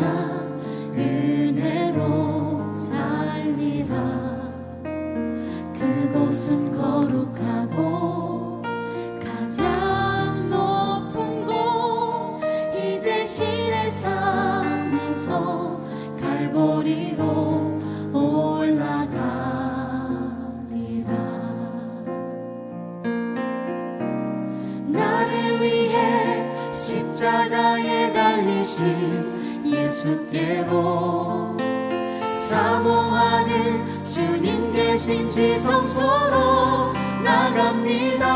나 은혜로 살리라. 그곳은 거룩하고 가장 높은 곳, 이제 시내산에서 갈보리로 올라가리라. 나를 위해 십자가에 달리신 예수께로 사모하는 주님 계신 지성소로 나갑니다.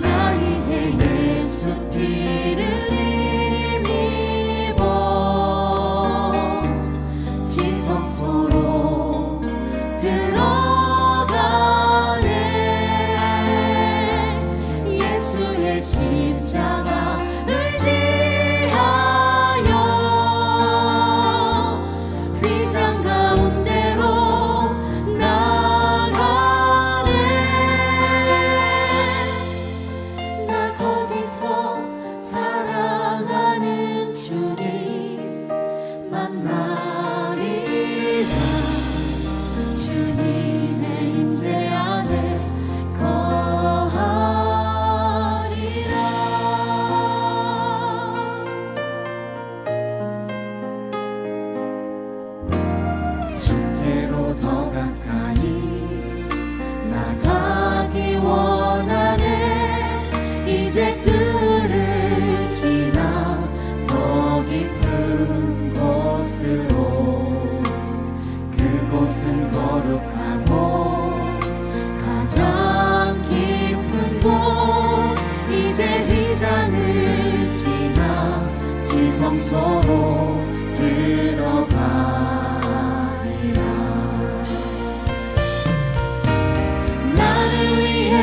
나 이제 예수 피를 힘입어 지성소로 들어가네. 예수의 십자가 의지하여 휘장 가운데로 나가네. 나 거기서 사랑하는 주님 만나리라. 주님의 임재 안에 거하리라. 주께로 더 가까이 나가기 원하네. 이제 뜰을 지나 더 깊은 곳으로. 그곳은 거룩하고 가장 깊은 곳, 이제 휘장을 지나 지성소로 들어가리라. 나를 위해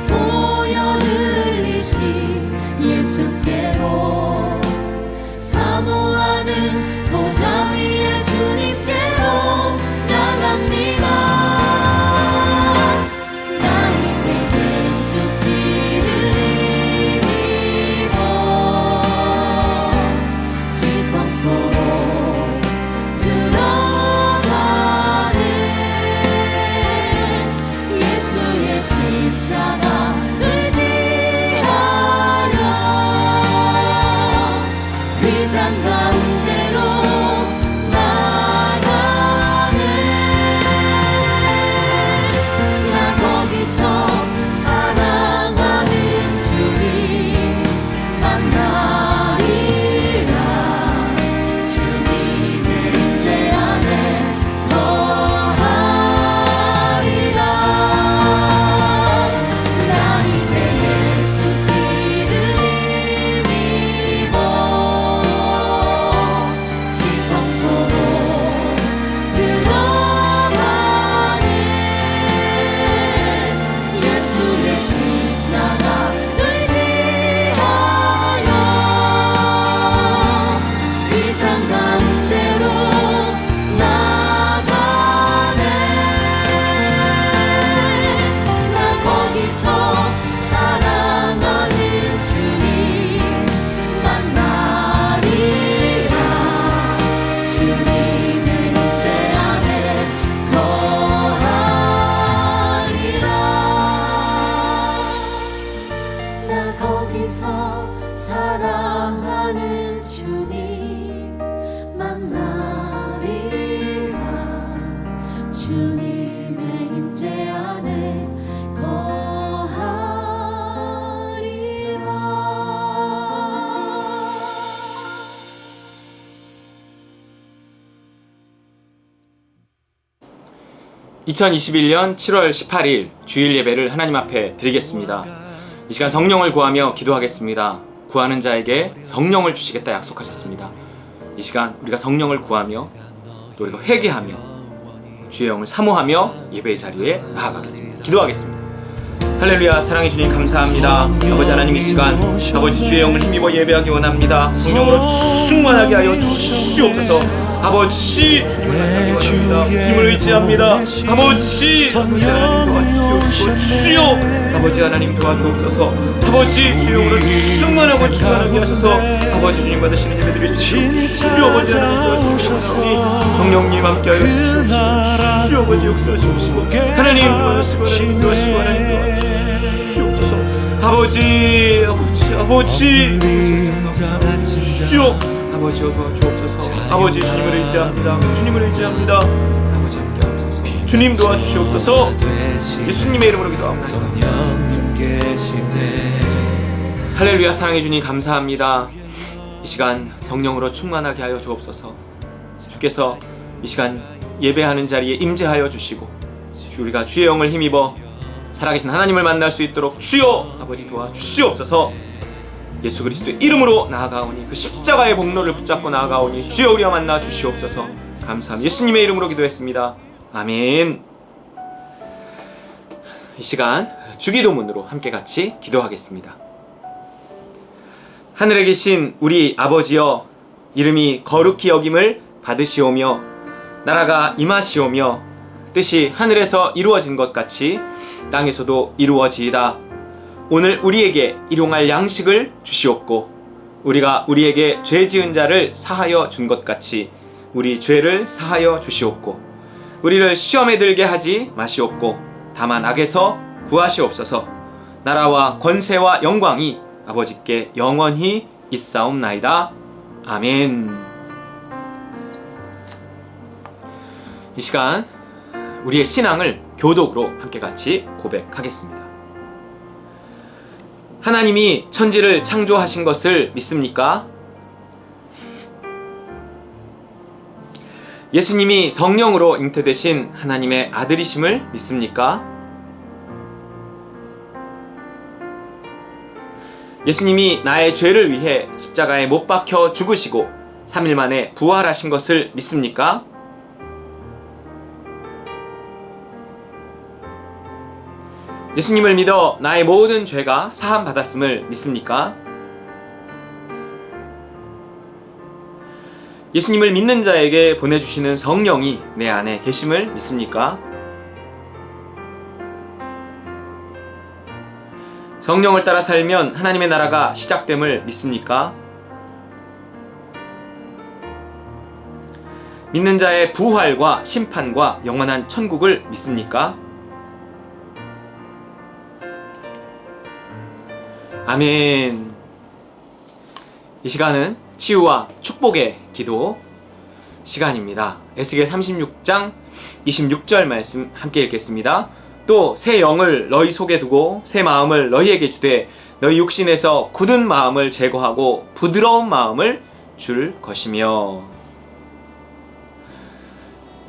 보혈 흘리신 예수께로 사모하는 보좌 위에 주님께로 나갑니다. 나 이제 예수 피를 힘입어 지성소로 들어가네. 예수의 십자가 의지하여 휘장 가운데로 나가네. 나 거기서 사랑하는 주님 만나리라. 주님의 임재 안에 거하리라. 나 이제 예수 피를 힘입어 지성소로 들어가네. 예수의 십자가 의지하여 휘장 가운데로 나가네. 나 거기서 사랑하는 주님 만나리라. 주님의 임재 안에 거하리라. 나 거기서 사랑하는 주님 만나리라. 주님의 임재 안에 거하리라. 2021년 7월 18일 주일 예배를 하나님 앞에 드리겠습니다. 이 시간 성령을 구하며 기도하겠습니다. 구하는 자에게 성령을 주시겠다 약속하셨습니다. 이 시간 우리가 성령을 구하며 또 우리가 회개하며 주의 영을 사모하며 예배의 자리에 나아가겠습니다. 기도하겠습니다. 할렐루야. 사랑의 주님 감사합니다. 아버지 하나님, 이 시간 아버지 주의 영을 힘입어 예배하기 원합니다. 성령으로 충만하게 하여 주시옵소서. 아버지 주님을 원합니다. 힘을 의지합니다. 아버지 하나님 도와주시옵소서. 주여 아버지 하나님 도와주옵소서. 아버지 주영으로 충만하고 충만하게 하셔서 아버지 주님 받으시는 예배드릴 수 있도록 주 아버지 하나님 도와주시옵소서. 성령님 함께하여 주시옵시고 주 아버지 역사하시옵시고 하나님 도와주시고 하나님 도와주시고 하나님 도와주시옵소서. 아버지 주여 아버지여 도와주옵소서. 아버지 주님을 의지합니다. 주님을 의지합니다. 아버지 함께하옵소서. 주님 도와주시옵소서. 예수님의 이름으로 기도합니다. 할렐루야. 사랑해 주님 감사합니다. 이 시간 성령으로 충만하게 하여 주옵소서. 주께서 이 시간 예배하는 자리에 임재하여 주시고 우리가 주의 영을 힘입어 살아계신 하나님을 만날 수 있도록 주여 아버지 도와주시옵소서. 예수 그리스도의 이름으로 나아가오니 그 십자가의 복로를 붙잡고 나아가오니 주여 우리와 만나 주시옵소서. 감사합니다. 예수님의 이름으로 기도했습니다. 아멘. 이 시간 주기도문으로 함께 같이 기도하겠습니다. 하늘에 계신 우리 아버지여, 이름이 거룩히 여김을 받으시오며 나라가 임하시오며 뜻이 하늘에서 이루어진 것 같이 땅에서도 이루어지이다. 오늘 우리에게 일용할 양식을 주시옵고 우리가 우리에게 죄 지은 자를 사하여 준 것 같이 우리 죄를 사하여 주시옵고 우리를 시험에 들게 하지 마시옵고 다만 악에서 구하시옵소서. 나라와 권세와 영광이 아버지께 영원히 있사옵나이다. 아멘. 이 시간 우리의 신앙을 교독으로 함께 같이 고백하겠습니다. 하나님이 천지를 창조하신 것을 믿습니까? 예수님이 성령으로 잉태되신 하나님의 아들이심을 믿습니까? 예수님이 나의 죄를 위해 십자가에 못 박혀 죽으시고 3일 만에 부활하신 것을 믿습니까? 예수님을 믿어 나의 모든 죄가 사함 받았음을 믿습니까? 예수님을 믿는 자에게 보내주시는 성령이 내 안에 계심을 믿습니까? 성령을 따라 살면 하나님의 나라가 시작됨을 믿습니까? 믿는 자의 부활과 심판과 영원한 천국을 믿습니까? 아멘. 이 시간은 치유와 축복의 기도 시간입니다. 에스겔 36장 26절 말씀 함께 읽겠습니다. 또 새 영을 너희 속에 두고 새 마음을 너희에게 주되 너희 육신에서 굳은 마음을 제거하고 부드러운 마음을 줄 것이며.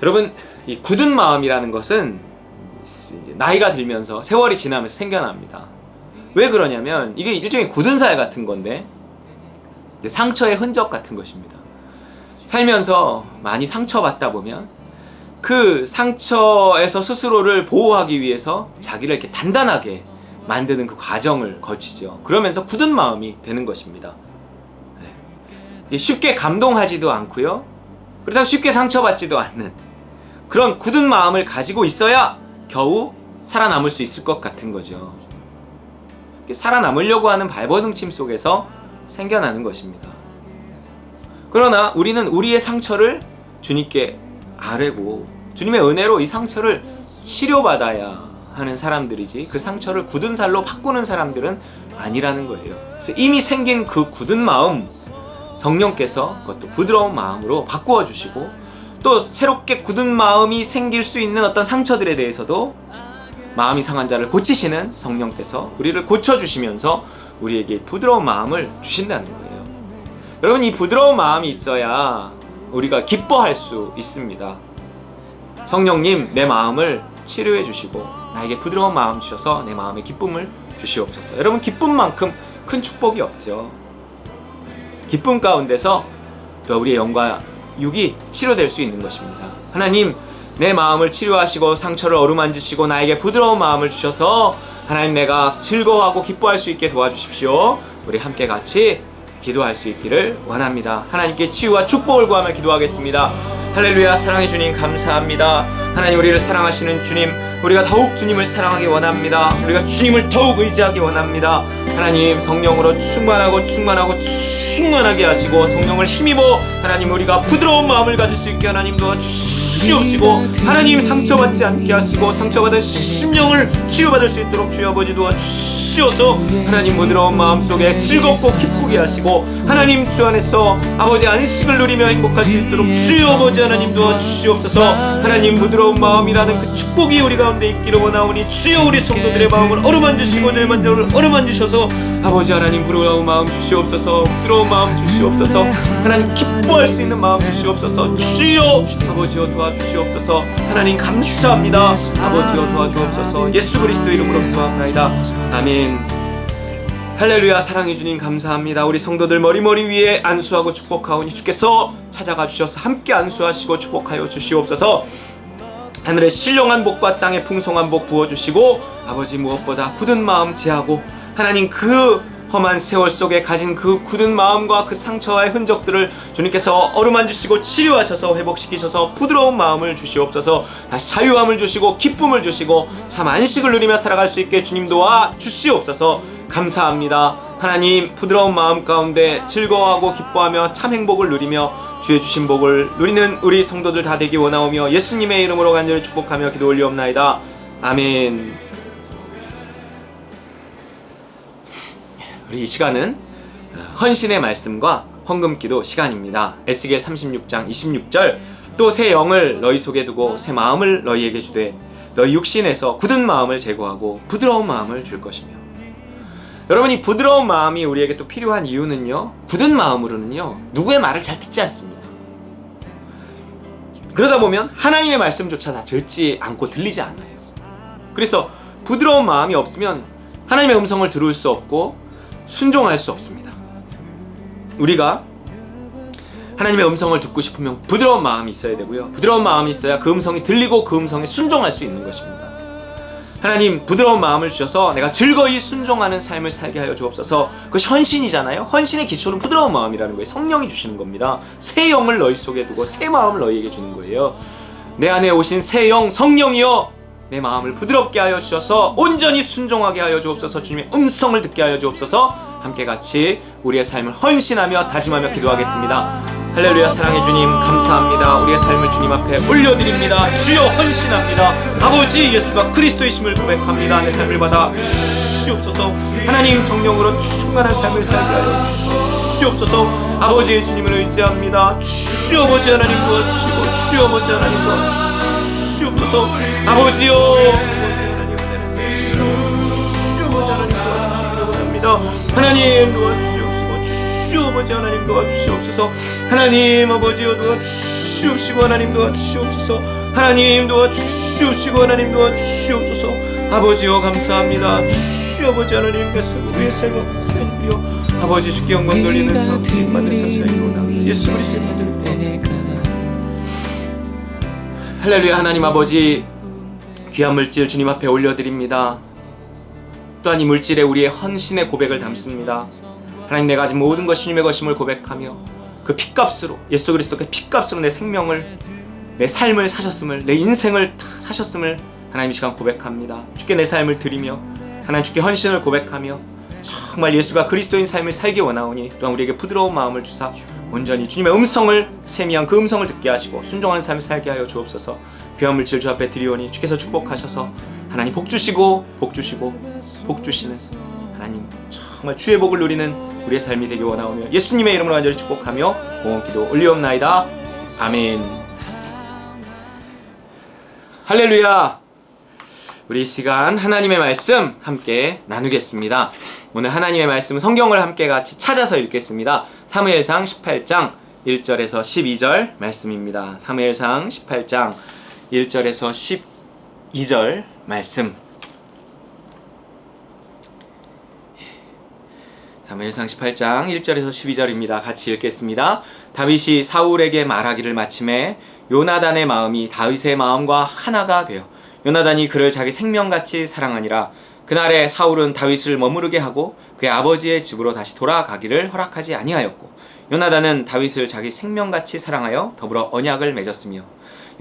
여러분, 이 굳은 마음이라는 것은 나이가 들면서 세월이 지나면서 생겨납니다. 왜 그러냐면 이게 일종의 굳은 살 같은 건데 상처의 흔적 같은 것입니다. 살면서 많이 상처받다 보면 그 상처에서 스스로를 보호하기 위해서 자기를 이렇게 단단하게 만드는 그 과정을 거치죠. 그러면서 굳은 마음이 되는 것입니다. 쉽게 감동하지도 않고요, 그렇다고 쉽게 상처받지도 않는 그런 굳은 마음을 가지고 있어야 겨우 살아남을 수 있을 것 같은 거죠. 살아남으려고 하는 발버둥침 속에서 생겨나는 것입니다. 그러나 우리는 우리의 상처를 주님께 아뢰고 주님의 은혜로 이 상처를 치료받아야 하는 사람들이지, 그 상처를 굳은 살로 바꾸는 사람들은 아니라는 거예요. 그래서 이미 생긴 그 굳은 마음 성령께서 그것도 부드러운 마음으로 바꾸어 주시고, 또 새롭게 굳은 마음이 생길 수 있는 어떤 상처들에 대해서도 마음이 상한 자를 고치시는 성령께서 우리를 고쳐주시면서 우리에게 부드러운 마음을 주신다는 거예요. 여러분, 이 부드러운 마음이 있어야 우리가 기뻐할 수 있습니다. 성령님, 내 마음을 치료해 주시고 나에게 부드러운 마음 주셔서 내 마음에 기쁨을 주시옵소서. 여러분, 기쁨만큼 큰 축복이 없죠. 기쁨 가운데서 또 우리의 영과 육이 치료될 수 있는 것입니다. 하나님, 내 마음을 치료하시고 상처를 어루만지시고 나에게 부드러운 마음을 주셔서 하나님, 내가 즐거워하고 기뻐할 수 있게 도와주십시오. 우리 함께 같이 기도할 수 있기를 원합니다. 하나님께 치유와 축복을 구하며 기도하겠습니다. 할렐루야. 사랑해 주님 감사합니다. 하나님, 우리를 사랑하시는 주님, 우리가 더욱 주님을 사랑하기 원합니다. 우리가 주님을 더욱 의지하기 원합니다. 하나님 성령으로 충만하게 하시고 성령을 힘입어 하나님 우리가 부드러운 마음을 가질 수 있게 하나님 도와주시옵시고 하나님 상처받지 않게 하시고 상처받은 심령을 치유받을 수 있도록 주여 아버지 도와주시옵소서. 하나님 부드러운 마음 속에 즐겁고 기쁘게 하시고 하나님 주 안에서 아버지 안식을 누리며 행복할 수 있도록 주여 아버지 하나님 도와주시옵소서. 하나님 부드러운 마음이라는 그 축복이 우리 가운데 있기를 원하오니 주여 우리 성도들의 마음을 어루만지시고 저희 만족을 어루만지셔서 아버지 하나님 부드러운 마음 주시옵소서. 부드러운 마음 주시옵소서. 하나님 기뻐할 수 있는 마음 주시옵소서. 주여 아버지여 도와주시옵소서. 하나님 감사합니다. 아버지여 도와주옵소서. 예수 그리스도의 이름으로 기도합나이다. 아멘. 할렐루야. 사랑해 주님 감사합니다. 우리 성도들 머리 위에 안수하고 축복하오니 주께서 찾아가 주셔서 함께 안수하시고 축복하여 주시옵소서. 하늘의 신령한 복과 땅의 풍성한 복 부어주시고 아버지 무엇보다 굳은 마음 제하고 하나님 그 험한 세월 속에 가진 그 굳은 마음과 그 상처와의 흔적들을 주님께서 어루만지시고 치료하셔서 회복시키셔서 부드러운 마음을 주시옵소서. 다시 자유함을 주시고 기쁨을 주시고 참 안식을 누리며 살아갈 수 있게 주님 도와 주시옵소서. 감사합니다. 하나님 부드러운 마음 가운데 즐거워하고 기뻐하며 참 행복을 누리며 주의 주신 복을 누리는 우리 성도들 다 되기 원하오며 예수님의 이름으로 간절히 축복하며 기도 올리옵나이다. 아멘. 우리 이 시간은 헌신의 말씀과 헌금기도 시간입니다. 에스겔 36장 26절 또 새 영을 너희 속에 두고 새 마음을 너희에게 주되 너희 육신에서 굳은 마음을 제거하고 부드러운 마음을 줄 것이며. 여러분 이 부드러운 마음이 우리에게 또 필요한 이유는요, 굳은 마음으로는요 누구의 말을 잘 듣지 않습니다. 그러다 보면 하나님의 말씀조차 다 듣지 않고 들리지 않아요. 그래서 부드러운 마음이 없으면 하나님의 음성을 들을 수 없고 순종할 수 없습니다. 우리가 하나님의 음성을 듣고 싶으면 부드러운 마음이 있어야 되고요, 부드러운 마음이 있어야 그 음성이 들리고 그 음성에 순종할 수 있는 것입니다. 하나님 부드러운 마음을 주셔서 내가 즐거이 순종하는 삶을 살게 하여 주옵소서. 그것이 헌신이잖아요. 헌신의 기초는 부드러운 마음이라는 거예요. 성령이 주시는 겁니다. 새 영을 너희 속에 두고 새 마음을 너희에게 주는 거예요. 내 안에 오신 새 영 성령이여 내 마음을 부드럽게 하여 주셔서 온전히 순종하게 하여 주옵소서. 주님의 음성을 듣게 하여 주옵소서. 함께 같이 우리의 삶을 헌신하며 다짐하며 기도하겠습니다. 할렐루야. 사랑해 주님 감사합니다. 우리의 삶을 주님 앞에 올려드립니다. 주여 헌신합니다. 아버지 예수가 그리스도이심을 고백합니다. 내 삶을 받아 주시옵소서. 하나님 성령으로 충만한 삶을 살게 하여 주시옵소서. 아버지 주님을 의지합니다. 주여 아버지 하나님 도와주시고 주여 아버지 하나님 도와주시옵소서. 아버지여 아버지 하나님 주여 아버지 하나님 도와주시기를 원합니다. 하나님 도와주시옵시고 주여 아버지 하나님 도와주시옵소서. 하나님 아버지여 도와주시옵시고 하나님 도와주시옵소서. 하나님 도와주시옵시고 하나님 도와주시옵소서. 아버지여 감사합니다. 주여 아버지 하나님 우리의 삶을 하나님이여 아버지 주께 영광 돌리는 성신 받는 성찬이 원합니다. 예수 그리스도의 이름으로 할렐루야. 하나님 아버지 귀한 물질 주님 앞에 올려드립니다. 또한 이 물질에 우리의 헌신의 고백을 담습니다. 하나님 내가 가진 모든 것이 주님의 것임을 고백하며 그 핏값으로 예수 그리스도의 핏값으로 내 생명을 내 삶을 사셨음을 내 인생을 다 사셨음을 하나님 이 시간 고백합니다. 주께 내 삶을 드리며 하나님 주께 헌신을 고백하며 정말 예수가 그리스도인 삶을 살기 원하오니 또한 우리에게 부드러운 마음을 주사 온전히 주님의 음성을 세미한 그 음성을 듣게 하시고 순종하는 삶을 살게 하여 주옵소서. 귀한 물질 주 앞에 드리오니 주께서 축복하셔서 하나님 복 주시고 복 주시는 하나님 정말 주의 복을 누리는 우리의 삶이 되기 원하오며 예수님의 이름으로 간절히 축복하며 공헌 기도 올리옵나이다. 아멘. 할렐루야. 우리 이 시간 하나님의 말씀 함께 나누겠습니다. 오늘 하나님의 말씀은 성경을 함께 같이 찾아서 읽겠습니다. 사무엘상 18장 1절에서 12절 말씀입니다. 사무엘상 18장 1절에서 12절 말씀. 사무엘상 18장 1절에서 12절입니다. 같이 읽겠습니다. 다윗이 사울에게 말하기를 마침에 요나단의 마음이 다윗의 마음과 하나가 되어 요나단이 그를 자기 생명같이 사랑하니라. 그날에 사울은 다윗을 머무르게 하고 그의 아버지의 집으로 다시 돌아가기를 허락하지 아니하였고 요나단은 다윗을 자기 생명같이 사랑하여 더불어 언약을 맺었으며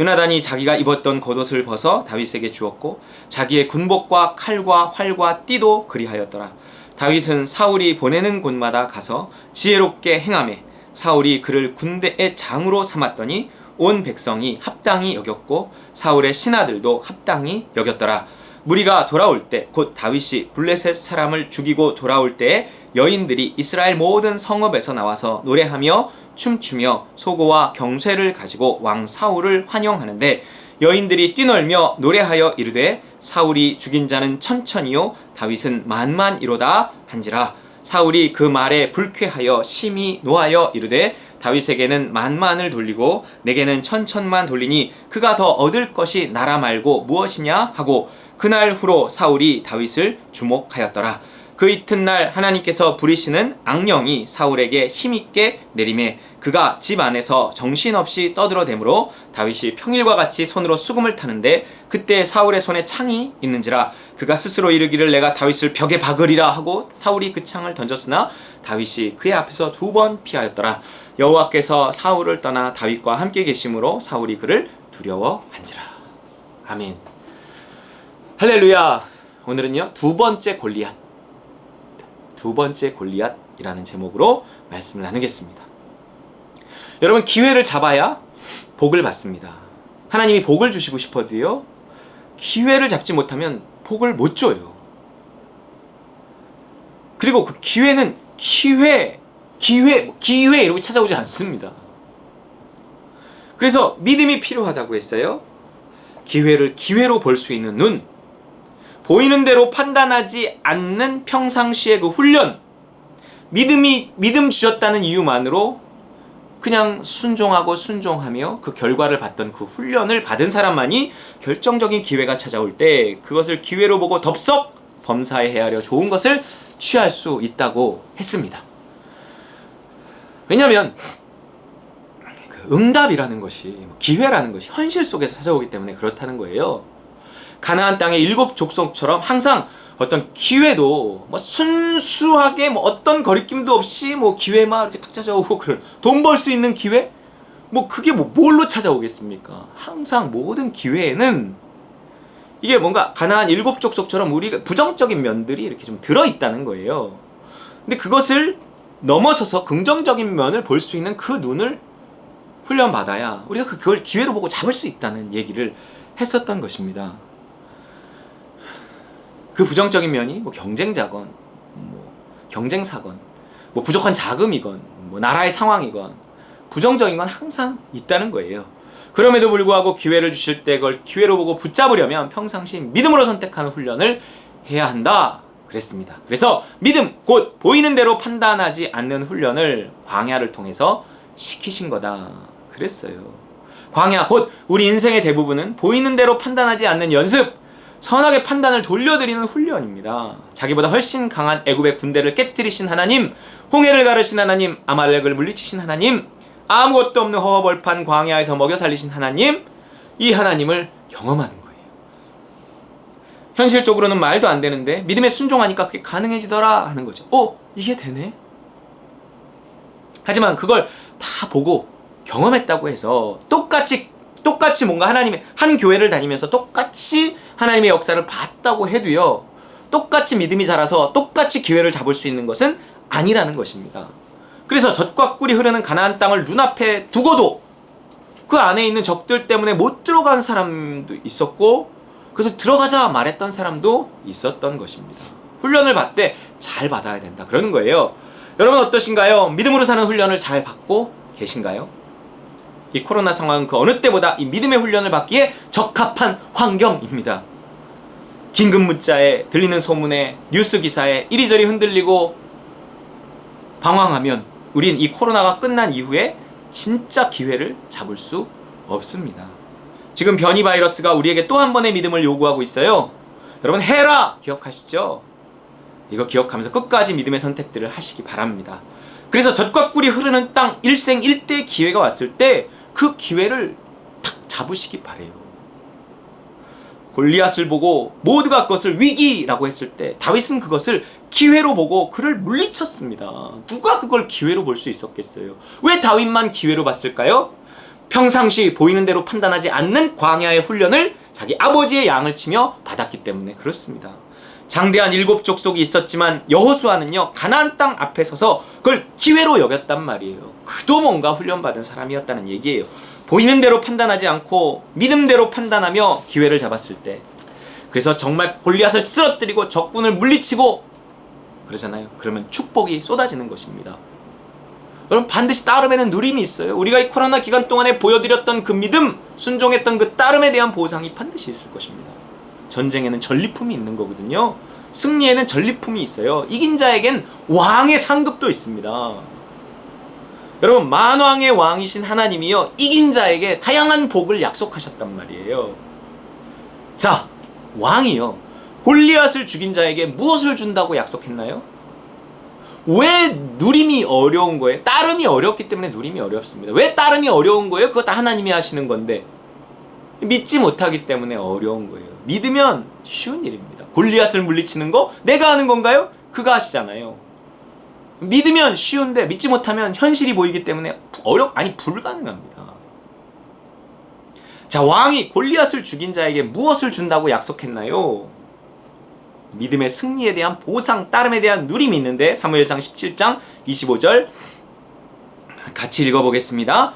요나단이 자기가 입었던 겉옷을 벗어 다윗에게 주었고 자기의 군복과 칼과 활과 띠도 그리하였더라. 다윗은 사울이 보내는 곳마다 가서 지혜롭게 행하매 사울이 그를 군대의 장으로 삼았더니 온 백성이 합당히 여겼고 사울의 신하들도 합당히 여겼더라. 무리가 돌아올 때 곧 다윗이 블레셋 사람을 죽이고 돌아올 때에 여인들이 이스라엘 모든 성읍에서 나와서 노래하며 춤추며 소고와 경쇠를 가지고 왕 사울을 환영하는데 여인들이 뛰놀며 노래하여 이르되 사울이 죽인 자는 천천히요 다윗은 만만이로다 한지라. 사울이 그 말에 불쾌하여 심히 노하여 이르되 다윗에게는 만만을 돌리고 내게는 천천만 돌리니 그가 더 얻을 것이 나라 말고 무엇이냐 하고 그날 후로 사울이 다윗을 주목하였더라. 그 이튿날 하나님께서 부리시는 악령이 사울에게 힘있게 내림에 그가 집 안에서 정신없이 떠들어대므로 다윗이 평일과 같이 손으로 수금을 타는데 그때 사울의 손에 창이 있는지라. 그가 스스로 이르기를 내가 다윗을 벽에 박으리라 하고 사울이 그 창을 던졌으나 다윗이 그의 앞에서 2번 피하였더라. 여호와께서 사울을 떠나 다윗과 함께 계심으로 사울이 그를 두려워한지라. 아멘. 할렐루야. 오늘은요 두 번째 골리앗이라는 제목으로 말씀을 나누겠습니다. 여러분, 기회를 잡아야 복을 받습니다. 하나님이 복을 주시고 싶어도요 기회를 잡지 못하면 복을 못 줘요. 그리고 그 기회는 기회 이러고 찾아오지 않습니다. 그래서 믿음이 필요하다고 했어요. 기회를 기회로 볼 수 있는 눈, 보이는 대로 판단하지 않는 평상시의 그 훈련, 믿음 주셨다는 이유만으로 그냥 순종하며 그 결과를 받던 그 훈련을 받은 사람만이 결정적인 기회가 찾아올 때 그것을 기회로 보고 덥석 범사에 헤아려 좋은 것을 취할 수 있다고 했습니다. 왜냐하면 그 응답이라는 것이, 기회라는 것이 현실 속에서 찾아오기 때문에 그렇다는 거예요. 가나안 땅의 7 족속처럼 항상 어떤 기회도 순수하게 어떤 거리낌도 없이 기회만 이렇게 탁 찾아오고, 그런 돈 벌 수 있는 기회? 그게 뭘로 찾아오겠습니까? 항상 모든 기회에는 이게 뭔가 가나안 7 족속처럼 우리가 부정적인 면들이 이렇게 좀 들어있다는 거예요. 근데 그것을 넘어서서 긍정적인 면을 볼 수 있는 그 눈을 훈련받아야 우리가 그걸 기회로 보고 잡을 수 있다는 얘기를 했었던 것입니다. 그 부정적인 면이 경쟁자건 경쟁사건 부족한 자금이건 나라의 상황이건 부정적인 건 항상 있다는 거예요. 그럼에도 불구하고 기회를 주실 때 그걸 기회로 보고 붙잡으려면 평상시 믿음으로 선택하는 훈련을 해야 한다 그랬습니다. 그래서 믿음, 곧 보이는 대로 판단하지 않는 훈련을 광야를 통해서 시키신 거다 그랬어요. 광야, 곧 우리 인생의 대부분은 보이는 대로 판단하지 않는 연습, 선악의 판단을 돌려드리는 훈련입니다. 자기보다 훨씬 강한 애굽의 군대를 깨뜨리신 하나님, 홍해를 가르신 하나님, 아말렉을 물리치신 하나님, 아무것도 없는 허허벌판 광야에서 먹여 살리신 하나님, 이 하나님을 경험하는 거예요. 현실적으로는 말도 안 되는데 믿음에 순종하니까 그게 가능해지더라 하는 거죠. 이게 되네? 하지만 그걸 다 보고 경험했다고 해서 똑같이 뭔가 하나님의 한 교회를 다니면서 똑같이 하나님의 역사를 봤다고 해도요, 똑같이 믿음이 자라서 똑같이 기회를 잡을 수 있는 것은 아니라는 것입니다. 그래서 젖과 꿀이 흐르는 가나안 땅을 눈앞에 두고도 그 안에 있는 적들 때문에 못 들어간 사람도 있었고, 그래서 들어가자 말했던 사람도 있었던 것입니다. 훈련을 받되 잘 받아야 된다 그러는 거예요. 여러분 어떠신가요? 믿음으로 사는 훈련을 잘 받고 계신가요? 이 코로나 상황은 그 어느 때보다 이 믿음의 훈련을 받기에 적합한 환경입니다. 긴급 문자에, 들리는 소문에, 뉴스 기사에 이리저리 흔들리고 방황하면 우린 이 코로나가 끝난 이후에 진짜 기회를 잡을 수 없습니다. 지금 변이 바이러스가 우리에게 또 한 번의 믿음을 요구하고 있어요. 여러분, 해라! 기억하시죠? 이거 기억하면서 끝까지 믿음의 선택들을 하시기 바랍니다. 그래서 젖과 꿀이 흐르는 땅, 일생 일대의 기회가 왔을 때 그 기회를 탁 잡으시기 바래요. 골리앗을 보고 모두가 그것을 위기라고 했을 때 다윗은 그것을 기회로 보고 그를 물리쳤습니다. 누가 그걸 기회로 볼 수 있었겠어요? 왜 다윗만 기회로 봤을까요? 평상시 보이는 대로 판단하지 않는 광야의 훈련을 자기 아버지의 양을 치며 받았기 때문에 그렇습니다. 장대한 7족속이 있었지만 여호수아는요 가나안 땅 앞에 서서 그걸 기회로 여겼단 말이에요. 그도 뭔가 훈련받은 사람이었다는 얘기예요. 보이는 대로 판단하지 않고 믿음대로 판단하며 기회를 잡았을 때, 그래서 정말 골리앗을 쓰러뜨리고 적군을 물리치고 그러잖아요. 그러면 축복이 쏟아지는 것입니다. 여러분, 반드시 따름에는 누림이 있어요. 우리가 이 코로나 기간 동안에 보여드렸던 그 믿음, 순종했던 그 따름에 대한 보상이 반드시 있을 것입니다. 전쟁에는 전리품이 있는 거거든요. 승리에는 전리품이 있어요. 이긴 자에겐 왕의 상급도 있습니다. 여러분, 만왕의 왕이신 하나님이요 이긴 자에게 다양한 복을 약속하셨단 말이에요. 자, 왕이요 골리앗을 죽인 자에게 무엇을 준다고 약속했나요? 왜 누림이 어려운 거예요? 따름이 어렵기 때문에 누림이 어렵습니다. 왜 따름이 어려운 거예요? 그거 다 하나님이 하시는 건데 믿지 못하기 때문에 어려운 거예요. 믿으면 쉬운 일입니다. 골리앗을 물리치는 거 내가 하는 건가요? 그가 하시잖아요. 믿으면 쉬운데 믿지 못하면 현실이 보이기 때문에 불가능합니다. 자, 왕이 골리앗을 죽인 자에게 무엇을 준다고 약속했나요? 믿음의 승리에 대한 보상, 따름에 대한 누림이 있는데 사무엘상 17장 25절 같이 읽어보겠습니다.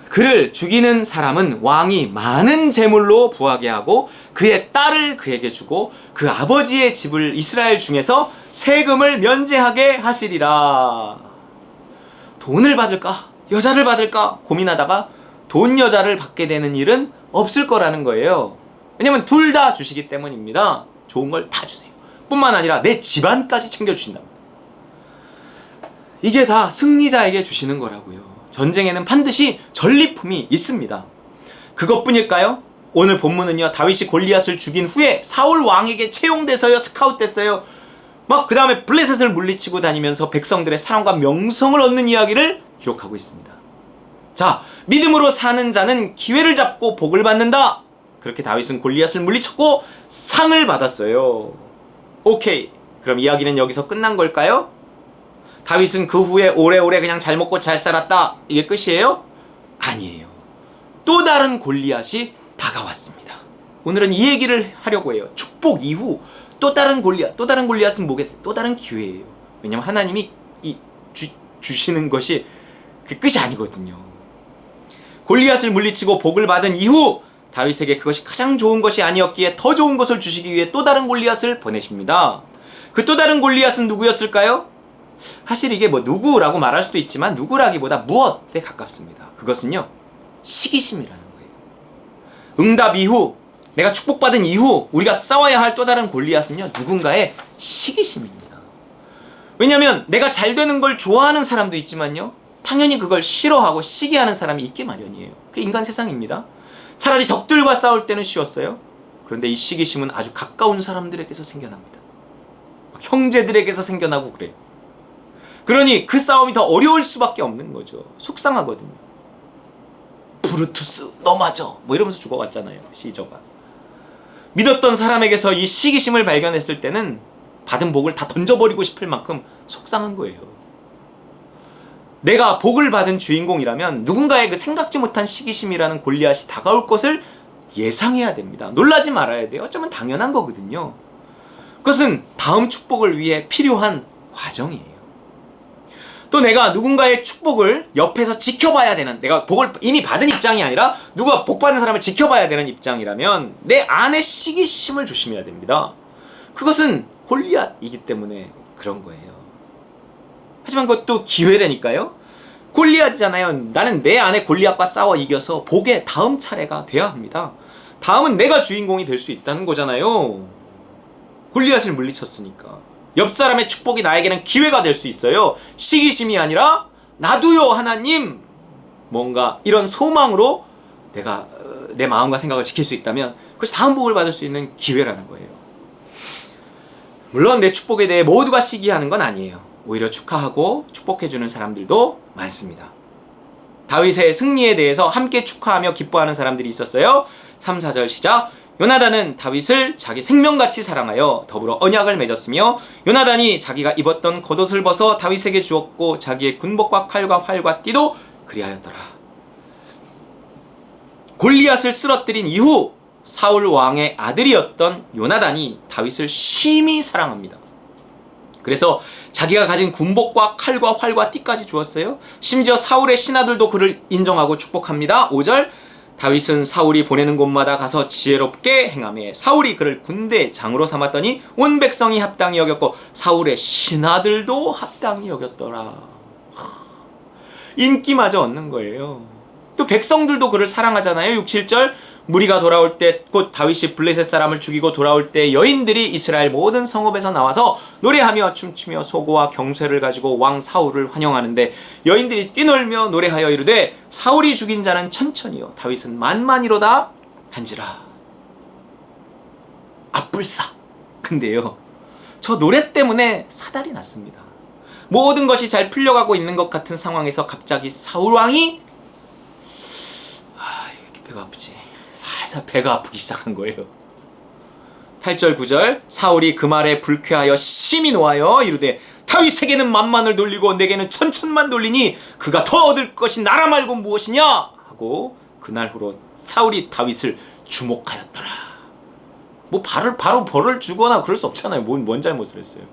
그를 죽이는 사람은 왕이 많은 재물로 부하게 하고 그의 딸을 그에게 주고 그 아버지의 집을 이스라엘 중에서 세금을 면제하게 하시리라. 돈을 받을까? 여자를 받을까? 고민하다가 돈 여자를 받게 되는 일은 없을 거라는 거예요. 왜냐면 둘 다 주시기 때문입니다. 좋은 걸 다 주세요. 뿐만 아니라 내 집안까지 챙겨주신답니다. 이게 다 승리자에게 주시는 거라고요. 전쟁에는 반드시 전리품이 있습니다. 그것뿐일까요? 오늘 본문은요 다윗이 골리앗을 죽인 후에 사울 왕에게 채용돼서요 스카웃됐어요. 막 그 다음에 블레셋을 물리치고 다니면서 백성들의 사랑과 명성을 얻는 이야기를 기록하고 있습니다. 자, 믿음으로 사는 자는 기회를 잡고 복을 받는다. 그렇게 다윗은 골리앗을 물리쳤고 상을 받았어요. 오케이, 그럼 이야기는 여기서 끝난 걸까요? 다윗은 그 후에 오래오래 그냥 잘 먹고 잘 살았다, 이게 끝이에요? 아니에요. 또 다른 골리앗이 다가왔습니다. 오늘은 이 얘기를 하려고 해요. 축복 이후 또 다른 골리앗, 또 다른 골리앗은 뭐겠어요? 또 다른 기회예요. 왜냐면 하나님이 주시는 것이 그 끝이 아니거든요. 골리앗을 물리치고 복을 받은 이후 다윗에게 그것이 가장 좋은 것이 아니었기에 더 좋은 것을 주시기 위해 또 다른 골리앗을 보내십니다. 그 또 다른 골리앗은 누구였을까요? 사실 이게 뭐 누구라고 말할 수도 있지만 누구라기보다 무엇에 가깝습니다. 그것은요 시기심이라는 거예요. 응답 이후, 내가 축복받은 이후 우리가 싸워야 할 또 다른 골리앗은요 누군가의 시기심입니다. 왜냐면 내가 잘 되는 걸 좋아하는 사람도 있지만요 당연히 그걸 싫어하고 시기하는 사람이 있게 마련이에요. 그게 인간 세상입니다. 차라리 적들과 싸울 때는 쉬웠어요. 그런데 이 시기심은 아주 가까운 사람들에게서 생겨납니다. 형제들에게서 생겨나고 그래요. 그러니 그 싸움이 더 어려울 수밖에 없는 거죠. 속상하거든요. 브루투스 너 맞아 뭐 이러면서 죽어갔잖아요. 시저가. 믿었던 사람에게서 이 시기심을 발견했을 때는 받은 복을 다 던져버리고 싶을 만큼 속상한 거예요. 내가 복을 받은 주인공이라면 누군가의 그 생각지 못한 시기심이라는 골리앗이 다가올 것을 예상해야 됩니다. 놀라지 말아야 돼요. 어쩌면 당연한 거거든요. 그것은 다음 축복을 위해 필요한 과정이에요. 또 내가 누군가의 축복을 옆에서 지켜봐야 되는, 내가 복을 이미 받은 입장이 아니라 누가 복 받은 사람을 지켜봐야 되는 입장이라면 내 안에 시기심을 조심해야 됩니다. 그것은 골리앗이기 때문에 그런 거예요. 하지만 그것도 기회라니까요. 골리앗이잖아요. 나는 내 안에 골리앗과 싸워 이겨서 복의 다음 차례가 돼야 합니다. 다음은 내가 주인공이 될 수 있다는 거잖아요. 골리앗을 물리쳤으니까 옆 사람의 축복이 나에게는 기회가 될 수 있어요. 시기심이 아니라 나도요 하나님, 뭔가 이런 소망으로 내가 내 마음과 생각을 지킬 수 있다면 그것이 다음 복을 받을 수 있는 기회라는 거예요. 물론 내 축복에 대해 모두가 시기하는 건 아니에요. 오히려 축하하고 축복해주는 사람들도 많습니다. 다윗의 승리에 대해서 함께 축하하며 기뻐하는 사람들이 있었어요. 3, 4절 시작. 요나단은 다윗을 자기 생명같이 사랑하여 더불어 언약을 맺었으며 요나단이 자기가 입었던 겉옷을 벗어 다윗에게 주었고 자기의 군복과 칼과 활과 띠도 그리하였더라. 골리앗을 쓰러뜨린 이후 사울 왕의 아들이었던 요나단이 다윗을 심히 사랑합니다. 그래서 자기가 가진 군복과 칼과 활과 띠까지 주었어요. 심지어 사울의 신하들도 그를 인정하고 축복합니다. 5절, 다윗은 사울이 보내는 곳마다 가서 지혜롭게 행하며 사울이 그를 군대 장으로 삼았더니 온 백성이 합당히 여겼고 사울의 신하들도 합당히 여겼더라. 인기마저 얻는 거예요. 또 백성들도 그를 사랑하잖아요. 6, 7절, 무리가 돌아올 때 곧 다윗이 블레셋 사람을 죽이고 돌아올 때 여인들이 이스라엘 모든 성읍에서 나와서 노래하며 춤추며 소고와 경쇠를 가지고 왕 사울을 환영하는데 여인들이 뛰놀며 노래하여 이르되 사울이 죽인 자는 천천히요 다윗은 만만이로다 한지라. 앞불사. 근데요, 저 노래 때문에 사달이 났습니다. 모든 것이 잘 풀려가고 있는 것 같은 상황에서 갑자기 사울 왕이 이렇게 배가 아프지. 살살 배가 아프기 시작한 거예요. 8절 9절, 사울이 그 말에 불쾌하여 심히 노하여 이르되 다윗에게는 만만을 돌리고 내게는 천천만 돌리니 그가 더 얻을 것이 나라 말고 무엇이냐 하고 그날 후로 사울이 다윗을 주목하였더라. 뭐 바로 벌을 주거나 그럴 수 없잖아요. 뭔 잘못을 했어요.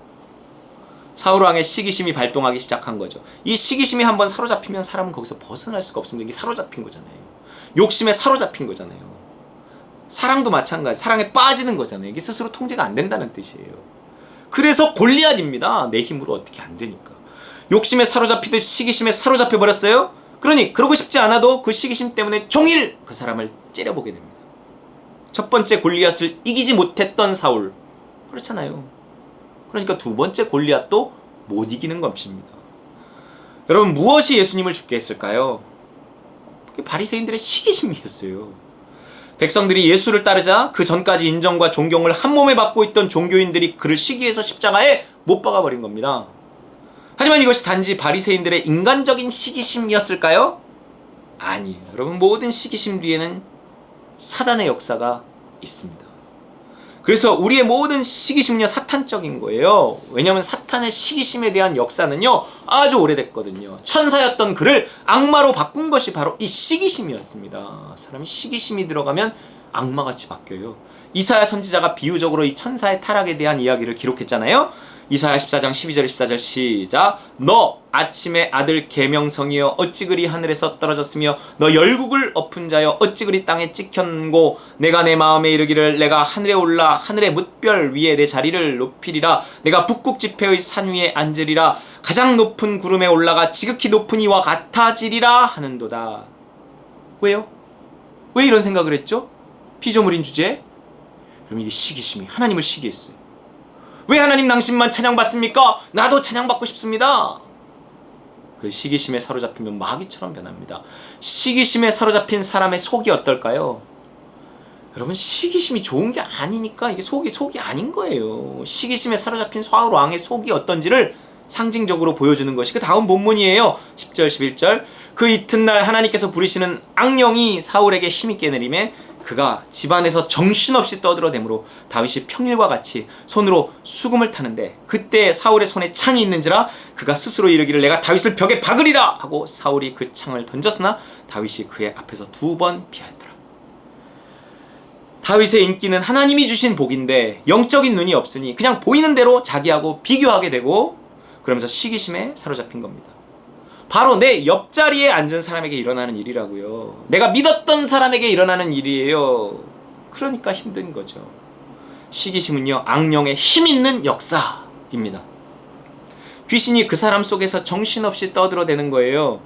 사울 왕의 시기심이 발동하기 시작한 거죠. 이 시기심이 한번 사로잡히면 사람은 거기서 벗어날 수가 없습니다. 이게 사로잡힌 거잖아요. 욕심에 사로잡힌 거잖아요. 사랑도 마찬가지. 사랑에 빠지는 거잖아요. 이게 스스로 통제가 안 된다는 뜻이에요. 그래서 골리앗입니다. 내 힘으로 어떻게 안 되니까. 욕심에 사로잡히듯 시기심에 사로잡혀 버렸어요. 그러니 그러고 싶지 않아도 그 시기심 때문에 종일 그 사람을 째려보게 됩니다. 첫 번째 골리앗을 이기지 못했던 사울, 그렇잖아요. 그러니까 두 번째 골리앗도 못 이기는 것입니다. 여러분, 무엇이 예수님을 죽게 했을까요? 바리새인들의 시기심이었어요. 백성들이 예수를 따르자 그 전까지 인정과 존경을 한 몸에 받고 있던 종교인들이 그를 시기해서 십자가에 못 박아버린 겁니다. 하지만 이것이 단지 바리새인들의 인간적인 시기심이었을까요? 아니에요. 여러분, 모든 시기심 뒤에는 사단의 역사가 있습니다. 그래서 우리의 모든 시기심은요, 사탄적인 거예요. 왜냐하면 사탄의 시기심에 대한 역사는요, 아주 오래됐거든요. 천사였던 그를 악마로 바꾼 것이 바로 이 시기심이었습니다. 사람이 시기심이 들어가면 악마같이 바뀌어요. 이사야 선지자가 비유적으로 이 천사의 타락에 대한 이야기를 기록했잖아요. 이사야 14장 12절 14절 시작. 너 아침의 아들 계명성이여 어찌 그리 하늘에서 떨어졌으며 너 열국을 엎은 자여 어찌 그리 땅에 찍혔고 내가 내 마음에 이르기를 내가 하늘에 올라 하늘의 뭇별 위에 내 자리를 높이리라. 내가 북극 지폐의 산 위에 앉으리라. 가장 높은 구름에 올라가 지극히 높은 이와 같아지리라 하는도다. 왜요? 왜 이런 생각을 했죠? 피조물인 주제에? 그럼 이게 시기심이 하나님을 시기했어요. 왜 하나님 당신만 찬양받습니까? 나도 찬양받고 싶습니다. 그 시기심에 사로잡히면 마귀처럼 변합니다. 시기심에 사로잡힌 사람의 속이 어떨까요? 여러분, 시기심이 좋은 게 아니니까 이게 속이 아닌 거예요. 시기심에 사로잡힌 사울 왕의 속이 어떤지를 상징적으로 보여주는 것이 그 다음 본문이에요. 10절 11절, 그 이튿날 하나님께서 부리시는 악령이 사울에게 힘있게 내림에 그가 집안에서 정신없이 떠들어대므로 다윗이 평일과 같이 손으로 수금을 타는데 그때 사울의 손에 창이 있는지라 그가 스스로 이르기를 내가 다윗을 벽에 박으리라 하고 사울이 그 창을 던졌으나 다윗이 그의 앞에서 2번 피하였더라. 다윗의 인기는 하나님이 주신 복인데 영적인 눈이 없으니 그냥 보이는 대로 자기하고 비교하게 되고 그러면서 시기심에 사로잡힌 겁니다. 바로 내 옆자리에 앉은 사람에게 일어나는 일이라고요. 내가 믿었던 사람에게 일어나는 일이에요. 그러니까 힘든 거죠. 시기심은요, 악령의 힘있는 역사입니다. 귀신이 그 사람 속에서 정신없이 떠들어대는 거예요.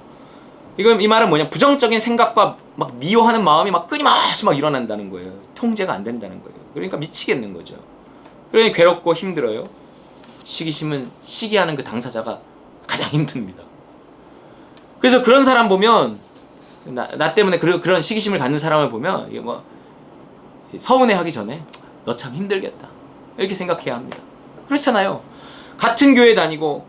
이 말은 뭐냐, 부정적인 생각과 막 미워하는 마음이 막 끊임없이 막 일어난다는 거예요. 통제가 안 된다는 거예요. 그러니까 미치겠는 거죠. 그러니 괴롭고 힘들어요. 시기심은 시기하는 그 당사자가 가장 힘듭니다. 그래서 그런 사람 보면 나 때문에 그런 시기심을 갖는 사람을 보면 이게 뭐 서운해하기 전에 너 참 힘들겠다 이렇게 생각해야 합니다. 그렇잖아요. 같은 교회 다니고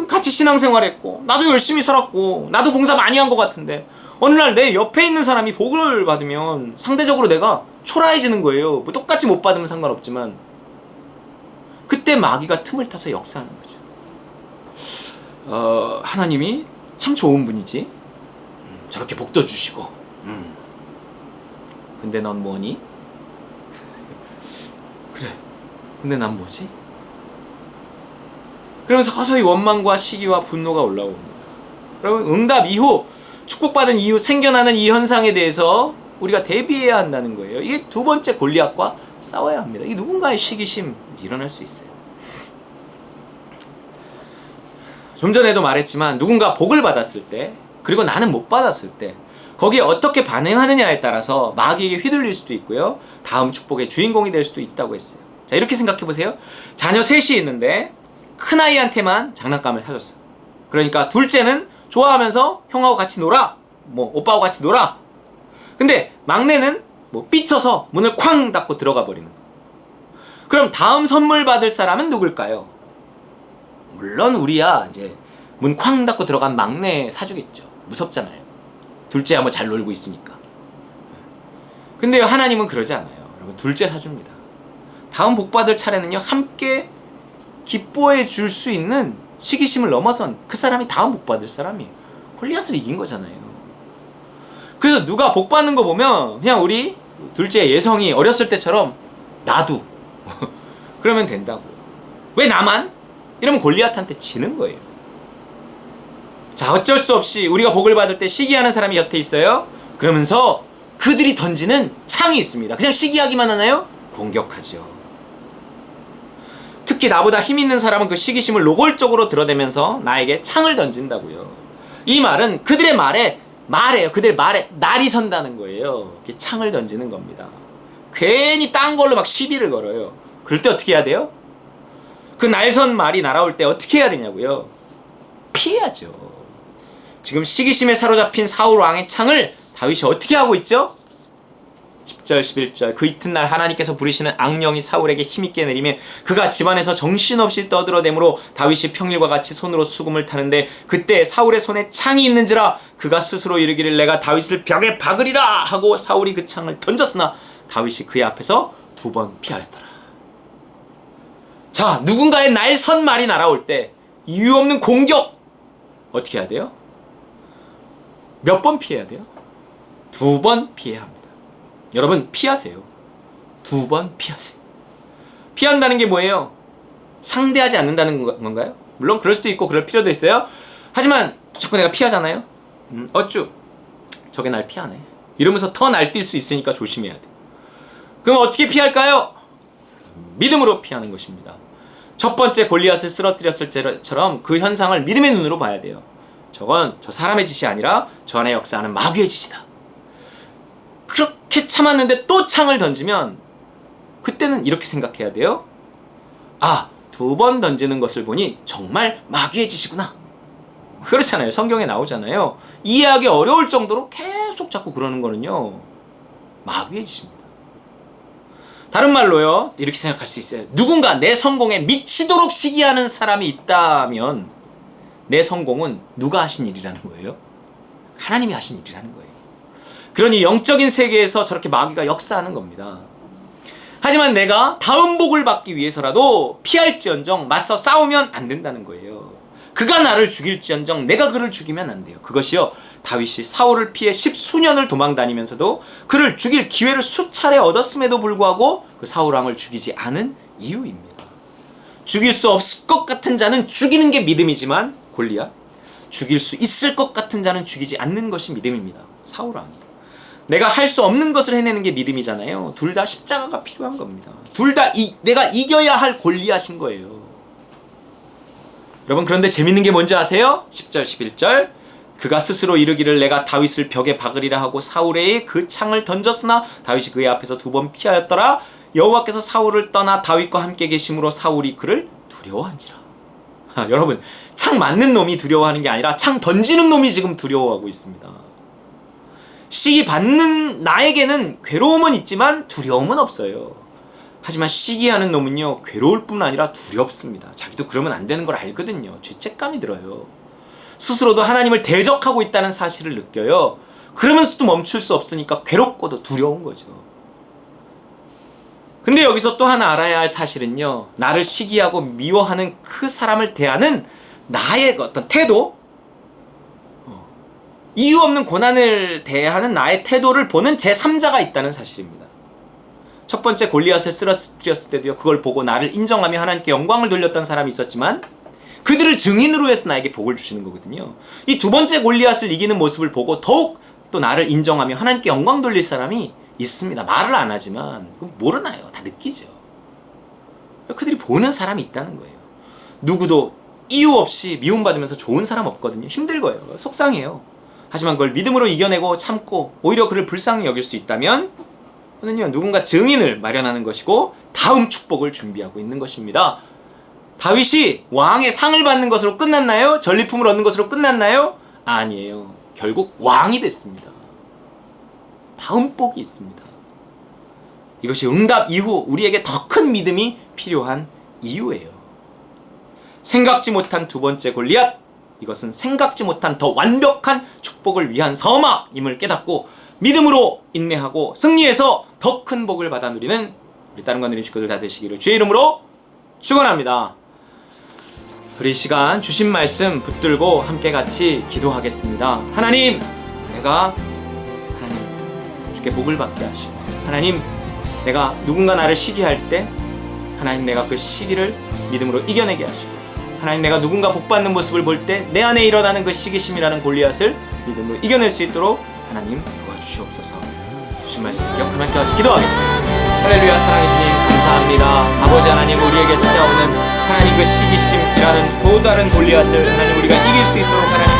같이 신앙생활했고 나도 열심히 살았고 나도 봉사 많이 한 것 같은데 어느 날 내 옆에 있는 사람이 복을 받으면 상대적으로 내가 초라해지는 거예요. 뭐 똑같이 못 받으면 상관없지만 그때 마귀가 틈을 타서 역사하는 거죠. 하나님이 참 좋은 분이지. 저렇게 복도 주시고 근데 넌 뭐니? 그래. 근데 난 뭐지? 그러면서 서서히 원망과 시기와 분노가 올라옵니다. 여러분, 응답 이후, 축복받은 이후 생겨나는 이 현상에 대해서 우리가 대비해야 한다는 거예요. 이게 두 번째 골리앗과 싸워야 합니다. 이 누군가의 시기심 일어날 수 있어요. 좀 전에도 말했지만 누군가 복을 받았을 때, 그리고 나는 못 받았을 때 거기에 어떻게 반응하느냐에 따라서 마귀에게 휘둘릴 수도 있고요, 다음 축복의 주인공이 될 수도 있다고 했어요. 자, 이렇게 생각해 보세요. 자녀 셋이 있는데 큰아이한테만 장난감을 사줬어. 그러니까 둘째는 좋아하면서 형하고 같이 놀아, 뭐 오빠하고 같이 놀아. 근데 막내는 뭐 삐쳐서 문을 쾅 닫고 들어가 버리는 거. 그럼 다음 선물 받을 사람은 누굴까요? 물론 우리야 이제 문 쾅 닫고 들어간 막내 사주겠죠. 무섭잖아요. 둘째야 뭐 잘 놀고 있으니까. 근데 하나님은 그러지 않아요. 여러분, 둘째 사줍니다. 다음 복 받을 차례는요, 함께 기뻐해 줄 수 있는 시기심을 넘어선 그 사람이 다음 복 받을 사람이에요. 골리앗을 이긴 거잖아요. 그래서 누가 복 받는 거 보면 그냥 우리 둘째 예성이 어렸을 때처럼 나도 그러면 된다고요. 왜 나만? 이러면 골리앗한테 지는 거예요. 자, 어쩔 수 없이 우리가 복을 받을 때 시기하는 사람이 곁에 있어요. 그러면서 그들이 던지는 창이 있습니다. 그냥 시기하기만 하나요? 공격하죠. 특히 나보다 힘 있는 사람은 그 시기심을 노골적으로 드러내면서 나에게 창을 던진다고요. 이 말은 그들의 말에요. 그들의 말에 날이 선다는 거예요. 이렇게 창을 던지는 겁니다. 괜히 딴 걸로 막 시비를 걸어요. 그럴 때 어떻게 해야 돼요? 그 날선 말이 날아올 때 어떻게 해야 되냐고요? 피해야죠. 지금 시기심에 사로잡힌 사울 왕의 창을 다윗이 어떻게 하고 있죠? 10절 11절 그 이튿날 하나님께서 부리시는 악령이 사울에게 힘있게 내리며 그가 집안에서 정신없이 떠들어대므로 다윗이 평일과 같이 손으로 수금을 타는데 그때 사울의 손에 창이 있는지라 그가 스스로 이르기를 내가 다윗을 벽에 박으리라 하고 사울이 그 창을 던졌으나 다윗이 그의 앞에서 2번 피하였더라. 자, 누군가의 날선 말이 날아올 때 이유 없는 공격 어떻게 해야 돼요? 몇 번 피해야 돼요? 2번 피해야 합니다. 여러분, 피하세요. 2번 피하세요. 피한다는 게 뭐예요? 상대하지 않는다는 건가요? 물론 그럴 수도 있고 그럴 필요도 있어요. 하지만 자꾸 내가 피하잖아요. 어쭈, 저게 날 피하네 이러면서 더 날뛸 수 있으니까 조심해야 돼. 그럼 어떻게 피할까요? 믿음으로 피하는 것입니다. 첫 번째 골리앗을 쓰러뜨렸을 때처럼 그 현상을 믿음의 눈으로 봐야 돼요. 저건 저 사람의 짓이 아니라 저 안에 역사하는 마귀의 짓이다. 그렇게 참았는데 또 창을 던지면 그때는 이렇게 생각해야 돼요. 아, 2번 던지는 것을 보니 정말 마귀의 짓이구나. 그렇잖아요. 성경에 나오잖아요. 이해하기 어려울 정도로 계속 자꾸 그러는 거는요, 마귀의 짓입니다. 다른 말로요, 이렇게 생각할 수 있어요. 누군가 내 성공에 미치도록 시기하는 사람이 있다면 내 성공은 누가 하신 일이라는 거예요? 하나님이 하신 일이라는 거예요. 그러니 영적인 세계에서 저렇게 마귀가 역사하는 겁니다. 하지만 내가 다음 복을 받기 위해서라도 피할지언정 맞서 싸우면 안 된다는 거예요. 그가 나를 죽일지언정 내가 그를 죽이면 안 돼요. 그것이요, 다윗이 사울을 피해 10수년을 도망다니면서도 그를 죽일 기회를 수차례 얻었음에도 불구하고 그 사울 왕을 죽이지 않은 이유입니다. 죽일 수 없을 것 같은 자는 죽이는 게 믿음이지만 골리앗, 죽일 수 있을 것 같은 자는 죽이지 않는 것이 믿음입니다. 사울 왕이 내가 할 수 없는 것을 해내는 게 믿음이잖아요. 둘 다 십자가가 필요한 겁니다. 둘 다 내가 이겨야 할 골리앗인 거예요. 여러분, 그런데 재밌는 게 뭔지 아세요? 10절 11절 그가 스스로 이르기를 내가 다윗을 벽에 박으리라 하고 사울에게 그 창을 던졌으나 다윗이 그의 앞에서 2번 피하였더라. 여호와께서 사울을 떠나 다윗과 함께 계심으로 사울이 그를 두려워한지라. 여러분, 창 맞는 놈이 두려워하는 게 아니라 창 던지는 놈이 지금 두려워하고 있습니다. 시기 받는 나에게는 괴로움은 있지만 두려움은 없어요. 하지만 시기하는 놈은요, 괴로울 뿐 아니라 두렵습니다. 자기도 그러면 안 되는 걸 알거든요. 죄책감이 들어요. 스스로도 하나님을 대적하고 있다는 사실을 느껴요. 그러면서도 멈출 수 없으니까 괴롭고도 두려운 거죠. 근데 여기서 또 하나 알아야 할 사실은요, 나를 시기하고 미워하는 그 사람을 대하는 나의 어떤 태도, 이유 없는 고난을 대하는 나의 태도를 보는 제3자가 있다는 사실입니다. 첫 번째 골리앗을 쓰러뜨렸을 때도요, 그걸 보고 나를 인정하며 하나님께 영광을 돌렸던 사람이 있었지만 그들을 증인으로 해서 나에게 복을 주시는 거거든요. 이 두 번째 골리앗을 이기는 모습을 보고 더욱 또 나를 인정하며 하나님께 영광 돌릴 사람이 있습니다. 말을 안 하지만 모르나요? 다 느끼죠. 그들이 보는 사람이 있다는 거예요. 누구도 이유 없이 미움받으면서 좋은 사람 없거든요. 힘들고요. 속상해요. 하지만 그걸 믿음으로 이겨내고 참고 오히려 그를 불쌍히 여길 수 있다면 그는요, 누군가 증인을 마련하는 것이고 다음 축복을 준비하고 있는 것입니다. 다윗이 왕의 상을 받는 것으로 끝났나요? 전리품을 얻는 것으로 끝났나요? 아니에요. 결국 왕이 됐습니다. 다음 복이 있습니다. 이것이 응답 이후 우리에게 더 큰 믿음이 필요한 이유예요. 생각지 못한 두 번째 골리앗, 이것은 생각지 못한 더 완벽한 축복을 위한 서막임을 깨닫고 믿음으로 인내하고 승리해서 더 큰 복을 받아 누리는 우리 다른 관님 식구들 다 되시기를 주의 이름으로 축원합니다. 우리 이 시간 주신 말씀 붙들고 함께 같이 기도하겠습니다. 하나님, 내가 주께 복을 받게 하시고, 하나님, 내가 누군가 나를 시기할 때 하나님, 내가 그 시기를 믿음으로 이겨내게 하시고, 하나님, 내가 누군가 복받는 모습을 볼 때 내 안에 일어나는 그 시기심이라는 골리앗을 믿음으로 이겨낼 수 있도록 하나님 도와주시옵소서. 주신 말씀 기억하며 함께 같이 기도하겠습니다. 할렐루야. 사랑해 주님 감사합니다. 아버지 하나님, 우리에게 찾아오는 하나님 그 시기심이라는 또 다른 골리앗을 하나님 우리가 이길 수 있도록 하나님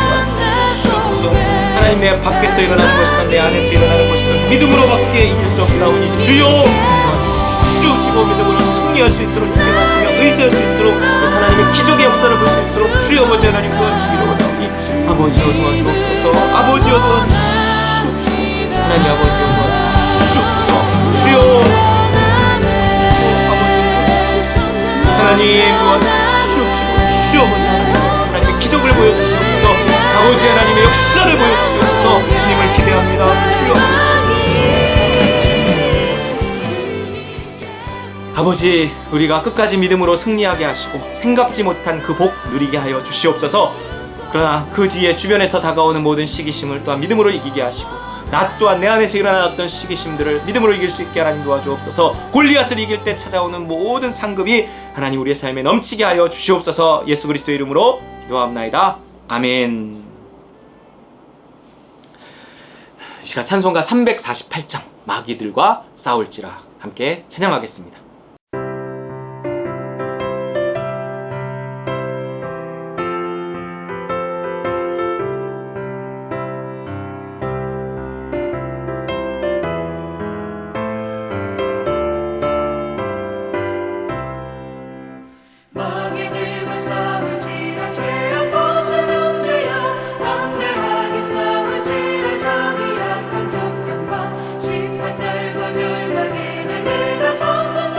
도와주시옵소서. 하나님, 내 밖에서 일어나는 것이든 내 안에서 일어나는 것이든 믿음으로 밖에 이길 수 없사오니 주여 도와주시옵시고 믿음으로 승리할 수 있도록 주께 맡으며 의지할 수 있도록 하나님의 기적의 역사를 볼 수 있도록 주여 아버지 하나님 도와주시기를 원하오니 아버지여 도와주옵소서. 아버지여 도와주옵소서. 하나님 아버지여 도와주옵소서. 주여 하나님 도와주시옵시고 주여 아버지 하나님의 기적을 보여주시옵소서. 아버지 하나님의 역사를 보여주시옵소서. 주님을 기대합니다. 주여 아버지, 우리가 끝까지 믿음으로 승리하게 하시고 생각지 못한 그 복 누리게 하여 주시옵소서. 그러나 그 뒤에 주변에서 다가오는 모든 시기심을 또한 믿음으로 이기게 하시고 나 또한 내 안에서 일어났던 시기심들을 믿음으로 이길 수 있게 하나님 도와주옵소서. 골리앗을 이길 때 찾아오는 모든 상급이 하나님 우리의 삶에 넘치게 하여 주시옵소서. 예수 그리스도의 이름으로 기도합나이다. 아멘. 이 시간 찬송가 348장 마귀들과 싸울지라 함께 찬양하겠습니다. 마귀들과 싸울지라 죄악 벗은 형제여 담대하게 싸울지라 자기 약한 정령과 심판날과 멸망의 날 내가 선한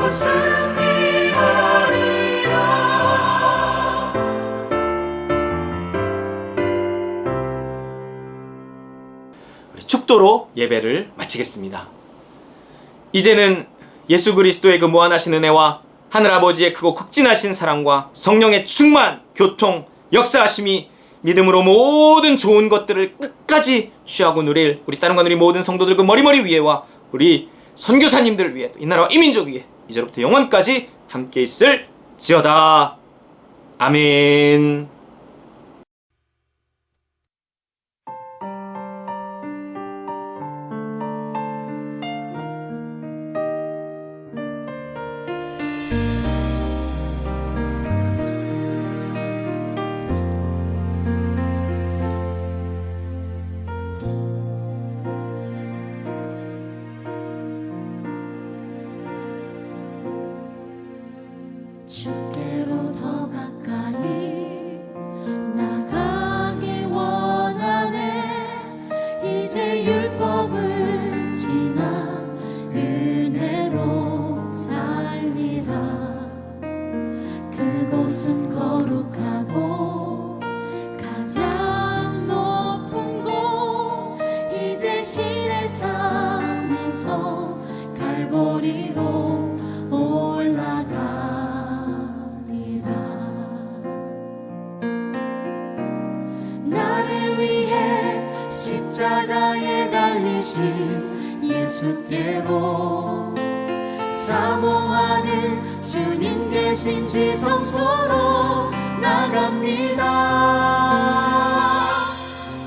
곧 승리하리라. 우리 축도로 예배를 마치겠습니다. 이제는 예수 그리스도의 그 무한하신 은혜와 하늘아버지의 크고 극진하신 사랑과 성령의 충만, 교통, 역사하심이 믿음으로 모든 좋은 것들을 끝까지 취하고 누릴 우리 따님과 누리 모든 성도들 그 머리머리 위에와 우리 선교사님들 위에 이 나라와 이 민족 위에 이제로부터 영원까지 함께 있을지어다. 아멘. 주께로 더 가까이 나가기 원하네. 이제 율법을 지나 은혜로 살리라. 그곳은 거룩하고 가장 높은 곳, 이제 신의 산에서 갈보리로 올라가 십자가에 달리신 예수께로 사모하는 주님 계신 지성소로 나갑니다.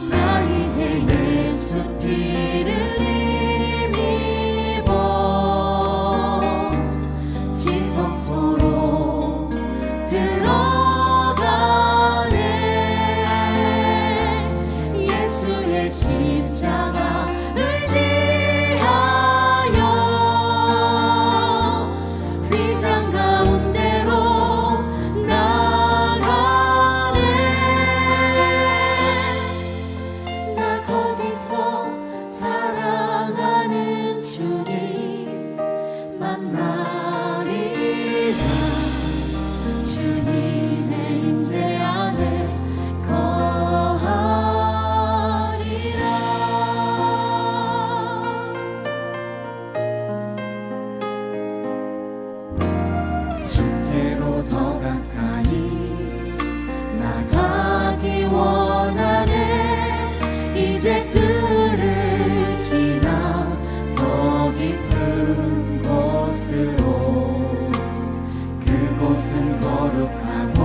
나 이제 예수 피를 힘입어 지성소로 십자가 의지하여 휘장 가운데로 나가네. 나 거기서 사랑하는 주님 만나리라. 주님의 임재 안에 주께로 더 가까이 나가기 원하네. 이제 뜰을 지나 더 깊은 곳으로. 그곳은 거룩하고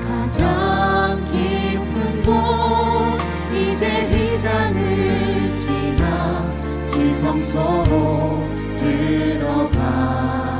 가장 깊은 곳, 이제 휘장을 지나 지성소로 들어가